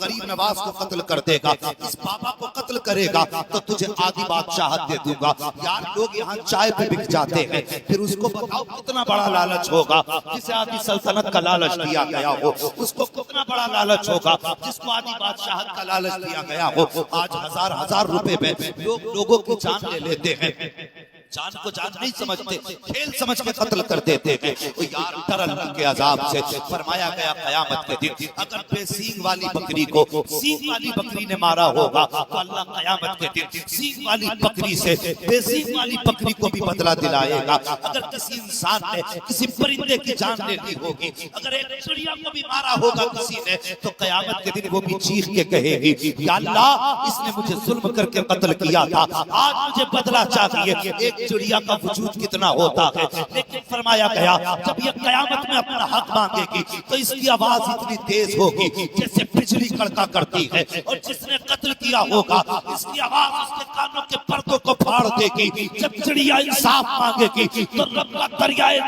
गरीब नवाज को कत्ल कर देगा, इस बाबा को कत्ल करेगा तो तुझे आधी बादशाहत दे दूंगा। यार लोग यहाँ चाय पे बिक जाते हैं, फिर उसको बताओ कितना बड़ा लालच होगा। जिसे आधी सल्तनत का लालच दिया गया हो उसको कितना बड़ा लालच होगा। जिसको आधी बादशाहत का लालच दिया गया हो, आज हजार हजार रुपए में लोगों की जान ले लेते हैं। जान को जान नहीं समझते, खेल समझ के कत्ल कर देते हैं। यार डर अल्लाह के अजाब से। फरमाया गया कयामत के दिन अगर बेसींग वाली बकरी को सींग वाली बकरी ने मारा होगा तो अल्लाह कयामत के दिन सींग वाली बकरी से बेसींग वाली बकरी को भी बदला दिलाएगा। अगर किसी इंसान ने किसी परिंदे की जान ले ली होगी, अगर एक चिड़िया को भी मारा होगा किसी ने, तो कयामत के दिन वो भी चीख के कहेगी या अल्लाह इसने मुझे जुल्म करके कत्ल किया था, आज मुझे बदला चाहिए। एक चिड़िया का वजूद कितना होता है, लेकिन फरमाया गया जब ये कयामत में अपना हक मांगेगी तो इसकी आवाज इतनी तेज होगी जैसे बिजली कड़का करती है, और जिसने कत्ल किया होगा इसकी आवाज उसके कानों के पर्दों को फाड़ देगी। जब चिड़िया इंसाफ मांगेगी तो रब का दरियाए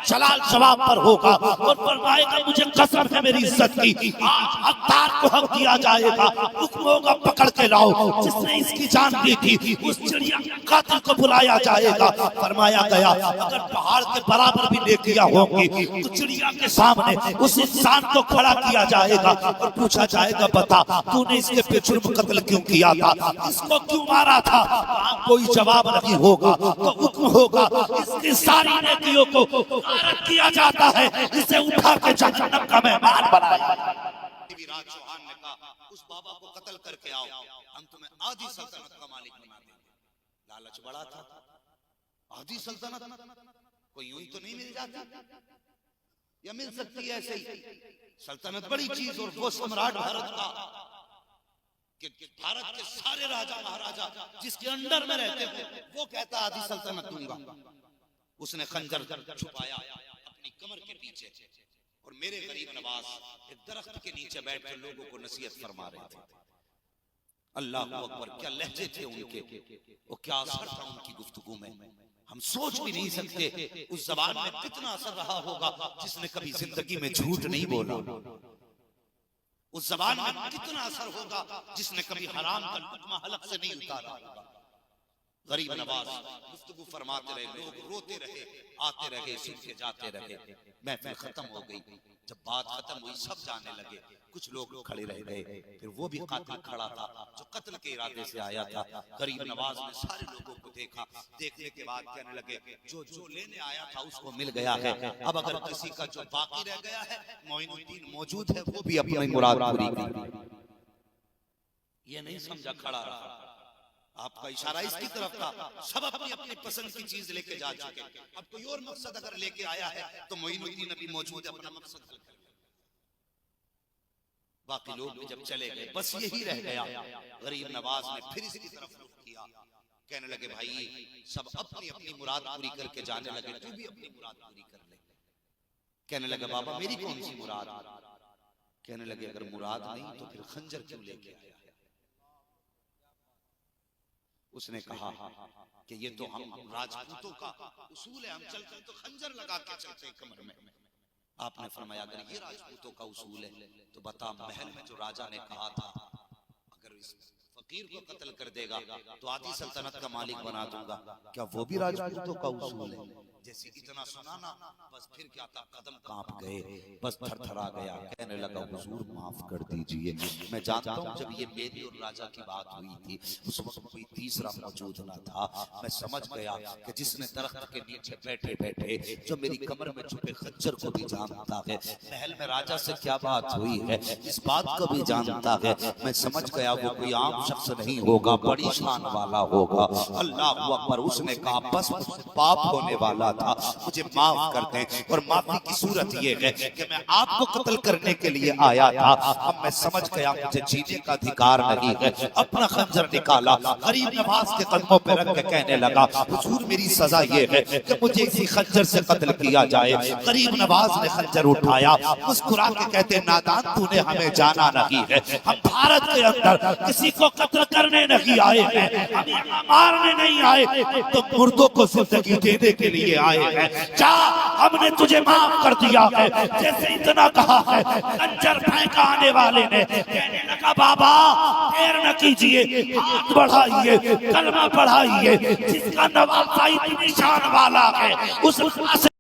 जलाल जवाब पर होगा और फरमाएगा मुझे कसम है मेरी इज्जत की, आज हकदार को हक दिया जाएगा, हुक्म होगा पकड़ के लाओ। जिसने इसकी जान ली थी उस चिड़िया कातिल को बुलाया जाएगा। फरमाया गया अगर पहाड़ के बराबर भी नेकियां होंगी तो चिड़िया के सामने उस इंसान को खड़ा किया जाएगा और पूछा जाएगा बता तूने इसके पे जुर्म कत्ल क्यों किया था, इसको क्यों मारा था। कोई जवाब नहीं होगा तो हुक्म होगा इसकी सारी नेकियों को खारिज किया जाता है, इसे उठा के जहन्नम का मेहमान बनाया। विराट चौहान ने कहा उस बाबा को कत्ल करके आओ, हम तुम्हें आधी सल्तनत का मालिक बना देंगे। लालच बड़ा था, आधी सल्तनत कोई यूं ही तो नहीं मिल जाती, या मिल सकती है ऐसे ही। सल्तनत बड़ी चीज, और वो सम्राट भारत का कि भारत के सारे राजा महाराजा जिसके अंडर में रहते थे वो कहता आधी सल्तनत दूंगा। उसने खंजर छुपाया अपनी कमर के पीछे, और मेरे गरीब नवाज एक दरख्त के नीचे बैठ कर लोगों को नसीहत फरमा रहे थे। अल्लाह अकबर, क्या लहजे थे उनके, वो क्या असर था उनकी गुफ्तगू में, हम सोच भी नहीं सकते। उस जबान में कितना असर रहा होगा जिसने कभी जिंदगी में झूठ नहीं बोला। उस जबान में कितना असर होगा जिसने कभी हराम का लुक़मा हलक से नहीं उतारा होगा। गरीब नवाज गुफ्तगू फरमाते रहे, लोग रोते रहे, आते रहे, सुन के जाते रहे। महफिल खत्म हो गई। जब बात खत्म हुई सब जाने लगे, कुछ लोग खड़े रह गए। फिर वो भी कातिल खड़ा था जो कत्ल के इरादे से आया था। गरीब नवाज ने सारे लोगों को देखा, देखने के बाद कहने लगे जो जो लेने आया था उसको मिल गया है, अब अगर किसी का जो बाकी रह गया है, मोइनुद्दीन मौजूद है, वो भी अपनी मुराद पूरी करेगा। ये नहीं समझा, खड़ा रहा। आपका इशारा इसकी तरफ था, सब अपनी अपनी पसंद की चीज लेके जा चुके। अब कोई और मकसद अगर लेके आया है तो मोइनुद्दीन अभी मौजूद है, अपना मकसद हल कर। बाकी लोग भी जब चले गए बस यही रह गया। गरीब नवाज ने फिर इसकी तरफ रुख किया, कहने लगे भाई सब अपनी अपनी मुराद पूरी करके जाने लगे, तू भी अपनी मुराद पूरी कर ले। कहने लगे बाबा मेरी कौन सी मुराद। कहने लगे अगर मुराद नहीं तो फिर खंजर क्यों लेके आया है। उसने कहा कि ये तो हम राजपूतों का उसूल है, हम चलते हैं तो खंजर लगा के चलते हैं कमर में। आपने फरमाया अगर ये राजपूतों का उसूल है तो बता महल में जो राजा ने कहा था अगर इस फकीर को कत्ल कर देगा तो आधी सल्तनत का मालिक बना दूंगा, क्या वो भी राजपूतों का उसूल है। जैसे इतना सुना ना बस फिर क्या था, कदम कांप गए, बस थरथरा गया। कहने लगा हुजूर माफ कर दीजिए, मैं जानता हूँ जब ये मेरी और राजा की बात हुई थी उस वक्त कोई तीसरा मौजूद ना था। मैं समझ गया कि जिसने दरख्त के नीचे बैठे बैठे जो मेरी कमर में छुपे खच्चर को भी जानता है, महल में राजा से क्या बात हुई है इस बात को भी जानता है। मैं समझ गया वो कोई आम शख्स नहीं होगा, बड़ी शान वाला होगा। अल्लाह अकबर। उसने कहा बस पाप होने वाला था, मुझे माफ कर दें। और माफी की सूरत ये है कि मैं आपको कत्ल करने के लिए आया था, अब मैं समझ गया मुझे जीने का अधिकार नहीं है। अपना खंजर निकाला, गरीब नवाज के कदमों पर रख के कहने लगा हुजूर मेरी सजा ये है कि मुझे इसी खंजर से कत्ल किया जाए। गरीब नवाज ने खंजर उठाया, मुस्कुरा के कहते नादान तूने हमें जाना नहीं है, हम भारत के अंदर किसी को कत्ल करने नहीं आए हैं, हम मारने नहीं आए, तो मुर्दों को जिंदगी देने के लिए आए हैं, जा हमने तुझे माफ कर दिया है। जैसे इतना कहा है, खंजर फेंका आने वाले ने कहने लगा बाबा देर न कीजिए, हाथ बढ़ाइए, कलमा पढ़ाइए, जिसका नवासा इतनी शान वाला है उस